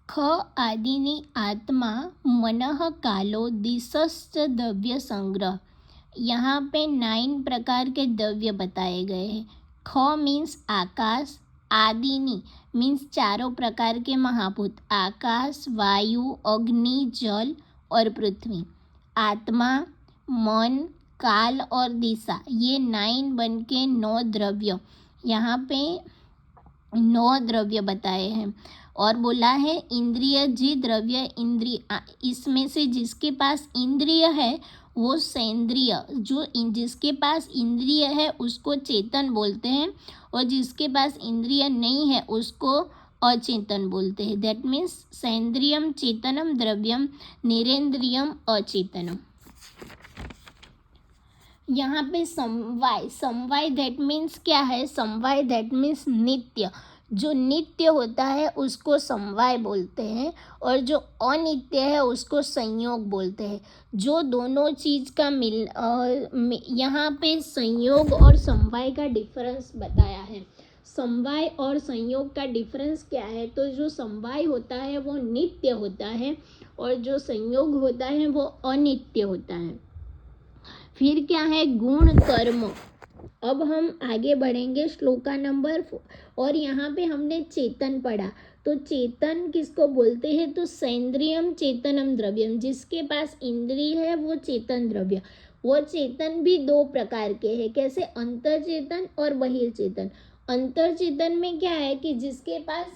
ख आदिनि आत्मा मनः कालो दिशश्च द्रव्य संग्रह। यहाँ पे 9 प्रकार के द्रव्य बताए गए हैं। ख मीन्स आकाश, आदिनि मीन्स चारों प्रकार के महाभूत आकाश, वायु, अग्नि, जल और पृथ्वी। आत्मा, मन, काल और दिशा, ये 9 बन के 9 द्रव्य। यहाँ पे 9 द्रव्य बताए हैं और बोला है इंद्रिय जी द्रव्य इंद्रिय, इसमें से जिसके पास इंद्रिय है वो सेंद्रिय, जिसके पास इंद्रिय है उसको चेतन बोलते हैं और जिसके पास इंद्रिय नहीं है उसको अचेतन बोलते हैं। दैट मीन्स सेंद्रियम चेतनम द्रव्यम निरेंद्रियम अचेतनम। यहाँ पे समवाय, समवाय दैट मीन्स क्या है? समवाय दैट मीन्स नित्य, जो नित्य होता है उसको समवाय बोलते हैं और जो अनित्य है उसको संयोग बोलते हैं। जो दोनों चीज़ का यहाँ पे संयोग और समवाय का डिफरेंस बताया है। समवाय और संयोग का डिफरेंस क्या है? तो जो समवाय होता है वो नित्य होता है और जो संयोग होता है वो अनित्य होता है। फिर क्या है? गुण कर्म। अब हम आगे बढ़ेंगे श्लोका नंबर 4 और यहाँ पे हमने चेतन पढ़ा। तो चेतन किसको बोलते हैं? तो सेंद्रियम चेतनम द्रव्यम, जिसके पास इंद्रिय है वो चेतन द्रव्य। वो चेतन भी 2 प्रकार के हैं। कैसे? अंतर चेतन और बहिर्चेतन। अंतर चेतन में क्या है कि जिसके पास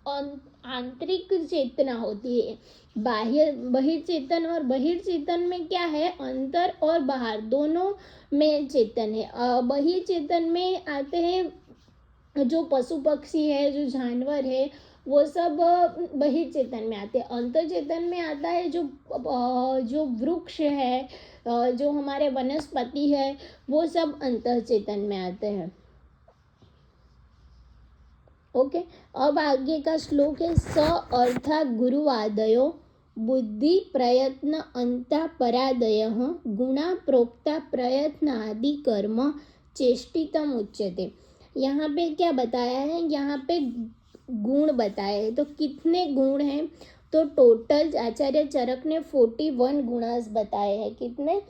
आंतरिक चेतना होती है। बहिर्चेतन और बहिर्चेतन में क्या है? अंतर और बाहर दोनों में चेतन है। बहिर्चेतन में आते हैं जो पशु पक्षी है, जो जानवर है, वो सब बहिर्चेतन में आते हैं। अंतर चेतन में आता है जो वृक्ष है, जो हमारे वनस्पति है, वो सब अंतर चेतन में आते हैं। ओके, अब आगे का श्लोक है स अर्थात गुरुवादयो बुद्धि प्रयत्न अंता परादयः गुणा प्रोक्ता प्रयत्न आदि कर्म चेष्टितम उच्यते। यहाँ पे क्या बताया है? यहाँ पे गुण बताए हैं। तो कितने गुण हैं? तो टोटल आचार्य चरक ने 41 गुणास बताए हैं। कितने?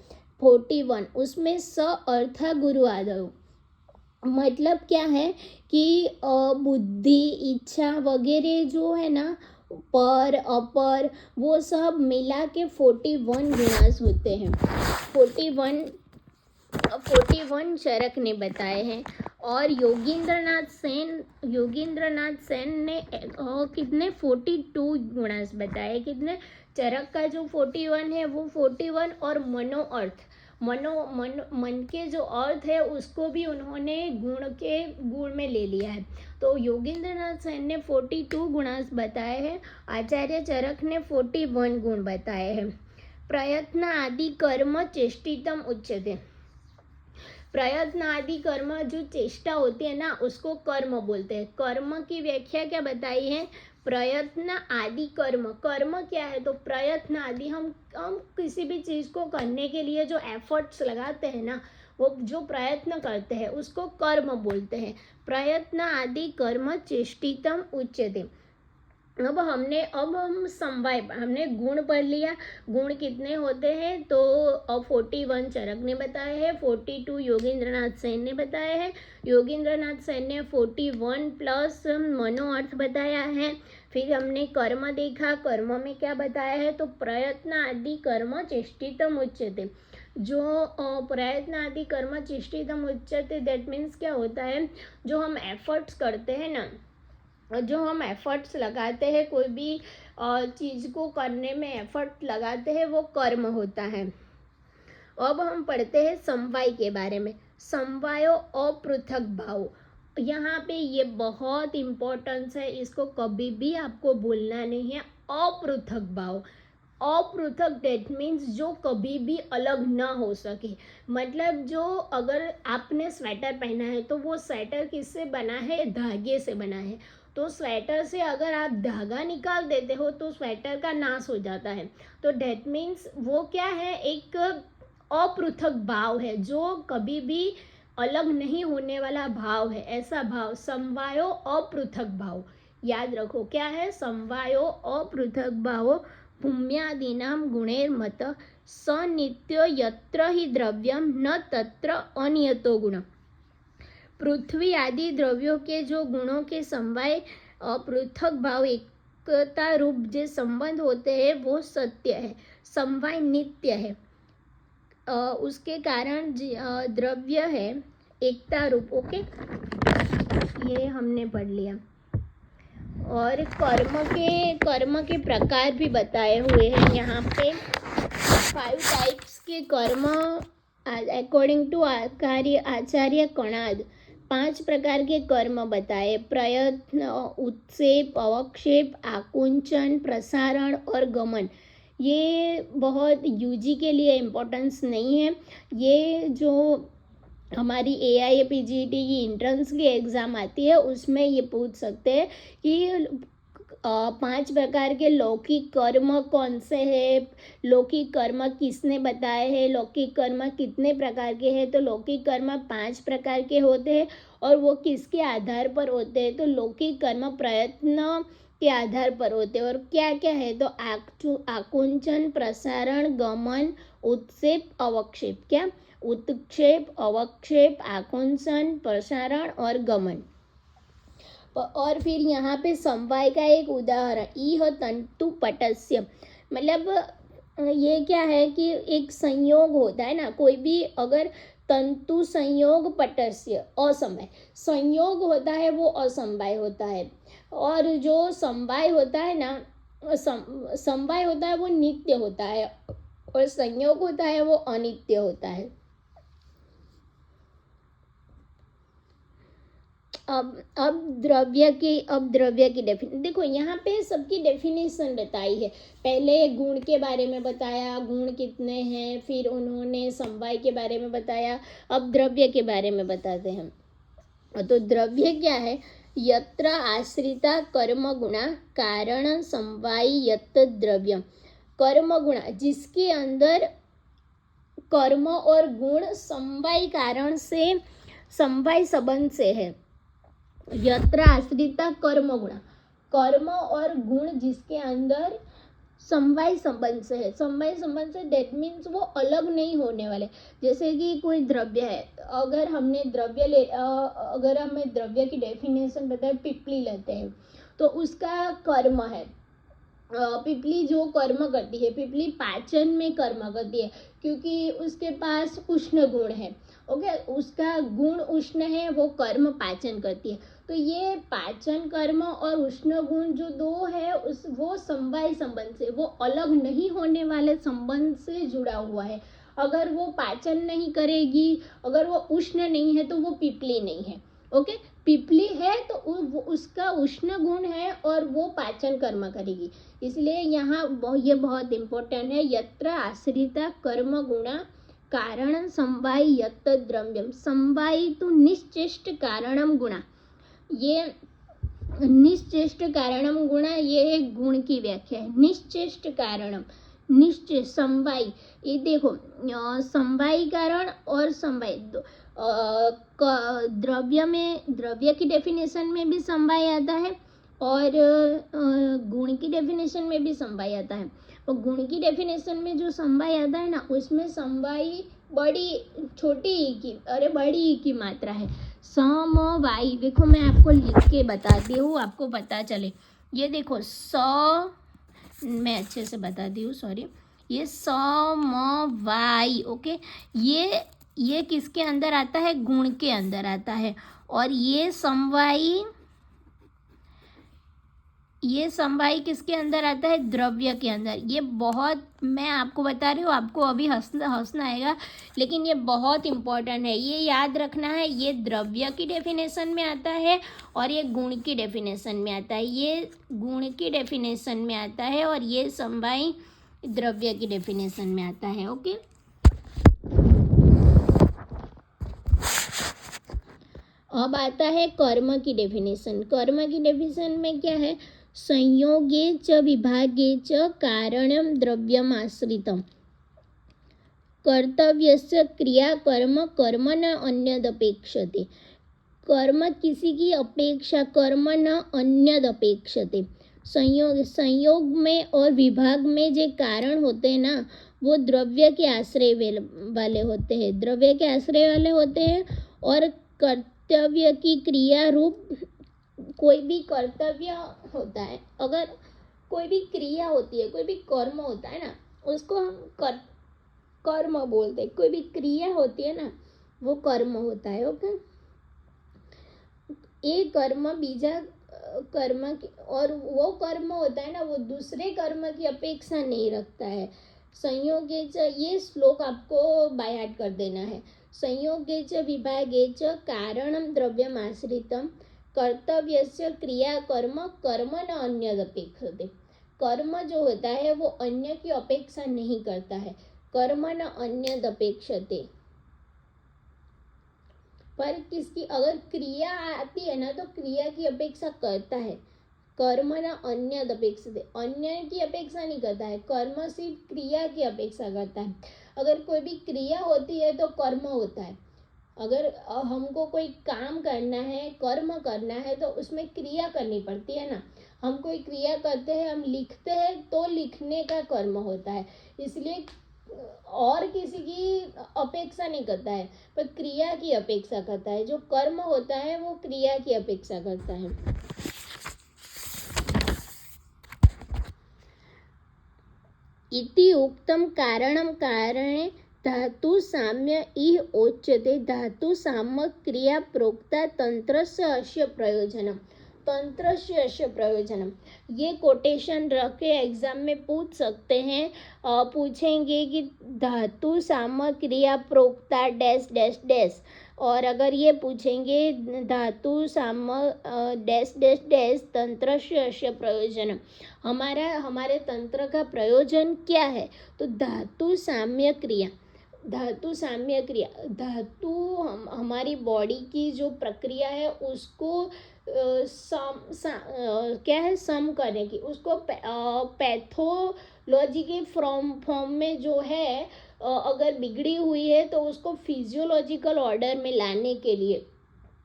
41। उसमें स अर्था गुरुवादयो मतलब क्या है कि बुद्धि, इच्छा वगैरह जो है ना, पर अपर, वो सब मिला के 41 गुणास होते हैं। 41 चरक ने बताए हैं। और योगींद्रनाथ सेन ने कितने? 42 गुणास बताए। कितने? चरक का जो 41 है वो 41 और मन के जो अर्थ है उसको भी उन्होंने गुण में ले लिया है। तो योगींद्रनाथ सेन ने 42 गुणास बताए हैं, आचार्य चरक ने 41 गुण बताए हैं। प्रयत्न आदि कर्म चेष्टितम उच्यते। प्रयत्न आदि कर्म, जो चेष्टा होती है ना, उसको कर्म बोलते हैं। कर्म की व्याख्या क्या बताई है? प्रयत्न आदि कर्म। कर्म क्या है? तो प्रयत्न आदि, हम किसी भी चीज़ को करने के लिए जो एफर्ट्स लगाते हैं ना, वो जो प्रयत्न करते हैं उसको कर्म बोलते हैं। प्रयत्न आदि कर्म चेष्टितम उच्यते। अब हम समवाय, हमने गुण पढ़ लिया। गुण कितने होते हैं? तो 41 चरक ने बताए हैं, 42 योगींद्रनाथ सेन ने बताए हैं। योगींद्रनाथ सेन ने 41 प्लस मनोअर्थ बताया है। फिर हमने कर्म देखा, कर्म में क्या बताया है? तो प्रयत्न आदि कर्म चेष्टितम उच्यते। जो प्रयत्न आदि कर्म चेष्टितम उच्यते, दैट मीन्स क्या होता है? जो हम एफर्ट्स करते हैं ना, जो हम एफर्ट्स लगाते हैं, कोई भी चीज़ को करने में एफर्ट लगाते हैं, वो कर्म होता है। अब हम पढ़ते हैं समवाय के बारे में। समवायो अपृथक भाव। यहाँ पे ये बहुत इम्पोर्टेंस है, इसको कभी भी आपको भूलना नहीं है। अपृथक भाव, अपृथक डेट मीन्स जो कभी भी अलग ना हो सके। मतलब जो, अगर आपने स्वेटर पहना है तो वो स्वेटर किससे बना है? धागे से बना है। तो स्वेटर से अगर आप धागा निकाल देते हो तो स्वेटर का नाश हो जाता है। तो डेट मीन्स वो क्या है? एक अपृथक भाव है, जो कभी भी अलग नहीं होने वाला भाव है। ऐसा भाव समवायो अपृथक भाव, याद रखो क्या है, समवायो अपृथक भावो भूम्यादीनां गुणैर्मत सनित्य यत्र हि द्रव्यम न तत्र अनियतो गुण। पृथ्वी आदि द्रव्यों के जो गुणों के समवाय पृथक भाव एकता रूप जो संबंध होते हैं वो सत्य है, समवाय नित्य है। उसके कारण द्रव्य है एकता रूप। ओके, ये हमने पढ़ लिया। और कर्म के प्रकार भी बताए हुए हैं यहाँ पे। 5 टाइप्स के कर्म अकॉर्डिंग टू आचार्य कणाद 5 प्रकार के कर्म बताए। प्रयत्न, उत्क्षेप, अवक्षेप, आकुंचन, प्रसारण और गमन। ये बहुत यूजी के लिए इम्पोर्टेंस नहीं है। ये जो हमारी AIPGT की एंट्रेंस की एग्ज़ाम आती है उसमें ये पूछ सकते हैं कि 5 प्रकार के लौकिक कर्म कौन से हैं, लौकिक कर्म किसने बताए हैं, लौकिक कर्म कितने प्रकार के हैं। तो लौकिक कर्म 5 प्रकार के होते हैं और वो किसके आधार पर होते हैं, तो लौकिक कर्म प्रयत्न के आधार पर होते हैं। और क्या क्या है, तो आकुंचन, प्रसारण, गमन, उत्क्षेप, अवक्षेप। क्या, उत्क्षेप, अवक्षेप, आकुंचन, प्रसारण और गमन। और फिर यहाँ पे समवाय का एक उदाहरण, इह तंतु पटस्य, मतलब ये क्या है कि एक संयोग होता है ना, कोई भी अगर तंतु संयोग पटस्य असमवाय, संयोग होता है वो असमवाय होता है। और जो समवाय होता है ना, समवाय होता है वो नित्य होता है और संयोग होता है वो अनित्य होता है। अब द्रव्य की डेफिनेशन देखो, यहाँ पे सबकी डेफिनेशन बताई है। पहले गुण के बारे में बताया, गुण कितने हैं, फिर उन्होंने समवाय के बारे में बताया। अब द्रव्य के बारे में बताते हैं। तो द्रव्य क्या है, यत्र आश्रिता कर्म गुणा कारण समवाय यत् द्रव्यम। कर्म गुणा, जिसके अंदर कर्म और गुण समवाय कारण से, समवाय संबंध से है। यत्र आश्रिता कर्म गुणा, कर्म और गुण जिसके अंदर समवाय संबंध से है। समवाय संबंध से दैट मीन्स वो अलग नहीं होने वाले। जैसे कि कोई द्रव्य है, अगर हमें द्रव्य की डेफिनेशन बताए, पिपली लेते हैं तो उसका कर्म है, पिपली जो कर्म करती है, पिपली पाचन में कर्म करती है क्योंकि उसके पास उष्ण गुण है। ओके, उसका गुण उष्ण है, वो कर्म पाचन करती है। तो ये पाचन कर्म और उष्ण गुण जो दो है वो समवाय संबंध से, वो अलग नहीं होने वाले संबंध से जुड़ा हुआ है। अगर वो पाचन नहीं करेगी, अगर वो उष्ण नहीं है तो वो पिपली नहीं है। ओके, पिपली है तो उसका उष्ण गुण है और वो पाचन कर्म करेगी। इसलिए यहाँ ये बहुत इम्पोर्टेंट है, यत्र आश्रिता कर्म गुणा कारण समवाय यत् द्रव्यम। समवाय तो निश्चेष्ट कारणम गुणा, ये निश्चेष्ट कारणम गुणा, ये एक गुण की व्याख्या है। निश्चेष्ट कारणम, निश्चय समवाय, ये देखो समवाय कारण और समवाय द्रव्य की डेफिनेशन में भी समवाय आता है और गुण की डेफिनेशन में भी समवाय आता है। और गुण की डेफिनेशन में जो समवाय आता है ना, उसमें समवाय बड़ी ई की मात्रा है। समवाय, देखो मैं आपको लिख के बताती हूँ, आपको पता चले। ये देखो मैं अच्छे से बताती हूँ, सॉरी। ये समवाय, ओके, ये किसके अंदर आता है, गुण के अंदर आता है। और ये समवाय किसके अंदर आता है, द्रव्य के अंदर। ये बहुत, मैं आपको बता रही हूँ, आपको अभी हंसना आएगा, लेकिन ये बहुत इम्पोर्टेंट है, ये याद रखना है। ये द्रव्य की डेफिनेशन में आता है और ये गुण की डेफिनेशन में आता है। ये गुण की डेफिनेशन में आता है और ये समवाय द्रव्य की डेफिनेशन में आता है। ओके, अब आता है कर्म की डेफिनेशन। कर्म की डेफिनेशन में क्या है, संयोगे च विभागे च कारणं द्रव्यम आश्रितम्, कर्तव्यस्य क्रिया कर्म न अन्यदपेक्षते। कर्म किसी की अपेक्षा कर्म न अन्यद अपेक्षते। संयोग में और विभाग में जो कारण होते हैं ना, वो द्रव्य के आश्रय वाले होते हैं, द्रव्य के आश्रय वाले होते हैं। और कर्तव्य की क्रिया रूप कोई भी कर्तव्य होता है, अगर कोई भी क्रिया होती है, कोई भी कर्म होता है ना, उसको हम कर्म बोलते हैं। कोई भी क्रिया होती है ना, वो कर्म होता है। ओके, एक कर्म बीजा कर्म और वो कर्म होता है ना, वो दूसरे कर्म की अपेक्षा नहीं रखता है। संयोगे च, ये श्लोक आपको बाय हार्ट कर देना है। संयोगे च विभागे च कारणम द्रव्यम आश्रितम कर्तव्यस्य क्रिया कर्म कर्म न अन्यदपेक्षते। कर्म जो होता है वो अन्य की अपेक्षा नहीं करता है, कर्म न अन्यदपेक्षते। पर किसकी अगर क्रिया आती है ना, तो क्रिया की अपेक्षा करता है। कर्म न अन्यद अपेक्षते, अन्य की अपेक्षा नहीं करता है, कर्म सिर्फ क्रिया की अपेक्षा करता है। अगर कोई भी क्रिया होती है तो कर्म होता है। अगर हमको कोई काम करना है, कर्म करना है, तो उसमें क्रिया करनी पड़ती है ना। हम कोई क्रिया करते हैं, हम लिखते हैं, तो लिखने का कर्म होता है। इसलिए और किसी की अपेक्षा नहीं करता है, पर क्रिया की अपेक्षा करता है। जो कर्म होता है वो क्रिया की अपेक्षा करता है। इति उक्तम कारणम कारणे धातु साम्य इह उच्यते। धातु साम्य क्रिया प्रोक्ता तंत्रस्य अस्य प्रयोजनम। तंत्रस्य अस्य प्रयोजनम, ये कोटेशन रख के एग्जाम में पूछ सकते हैं। पूछेंगे कि धातु साम्य क्रिया प्रोक्ता डैश डैश डैश, और अगर ये पूछेंगे धातु साम्य डैश डैश डैश तंत्रस्य अस्य प्रयोजनम, हमारे तंत्र का प्रयोजन क्या है, तो धातु साम्य क्रिया। धातु साम्य क्रिया, धातु हमारी बॉडी की जो प्रक्रिया है उसको क्या है, सम करने की, उसको पैथोलॉजी के फॉर्म में जो है अगर बिगड़ी हुई है तो उसको फिजियोलॉजिकल ऑर्डर में लाने के लिए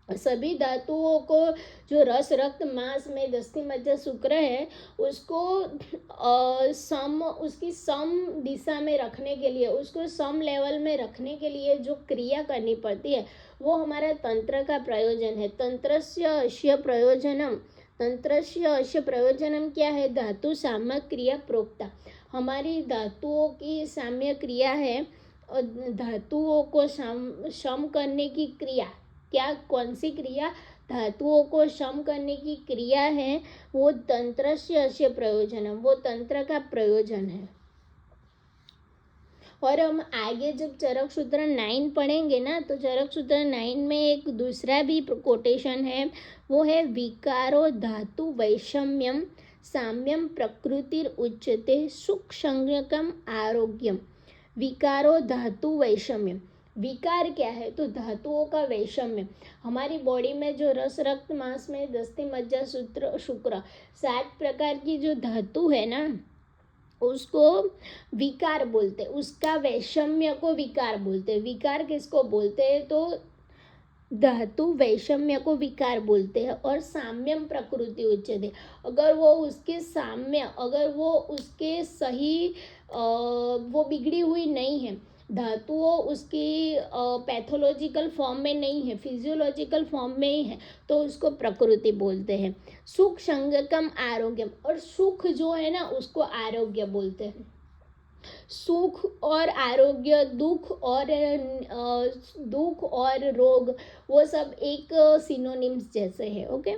सभी धातुओं को, जो रस रक्त मांस में दस्ती मज्जा शुक्र है, उसको उसकी सम दिशा में रखने के लिए, उसको सम लेवल में रखने के लिए जो क्रिया करनी पड़ती है, वो हमारा तंत्र का प्रयोजन है। तंत्रस्य अस्य प्रयोजनम, तंत्रस्य अस्य प्रयोजनम क्या है, धातु साम्य क्रिया प्रोक्ता। हमारी धातुओं की साम्य क्रिया है, धातुओं को सम करने की क्रिया। क्या, कौन सी क्रिया, धातुओं को सम करने की क्रिया है, वो तंत्रस्य अस्य प्रयोजनम, वो तंत्र का प्रयोजन है। और हम आगे जब चरक सूत्र 9 पढ़ेंगे ना, तो चरक सूत्र 9 में एक दूसरा भी कोटेशन है, वो है विकारो धातु वैषम्यम साम्यम प्रकृतिर उच्यते सुख संज्ञकम आरोग्यम। विकारो धातु वैषम्यम, विकार क्या है, तो धातुओं का वैषम्य। हमारी बॉडी में जो रस रक्त मांस में दस्ती मज्जा सूत्र शुक्र 7 प्रकार की जो धातु है ना, उसको विकार बोलते, उसका वैषम्य को विकार बोलते। विकार किसको बोलते हैं, तो धातु वैषम्य को विकार बोलते हैं। और साम्यम प्रकृति उच्यते, अगर वो उसके साम्य, अगर वो उसके सही वो बिगड़ी हुई नहीं है, धातुओं उसकी पैथोलॉजिकल फॉर्म में नहीं है, फिजियोलॉजिकल फॉर्म में ही है, तो उसको प्रकृति बोलते हैं। सुख संज्ञकम आरोग्यम, और सुख जो है ना उसको आरोग्य बोलते हैं। सुख और आरोग्य, दुख और रोग, वो सब एक सिनोनिम्स जैसे है। ओके।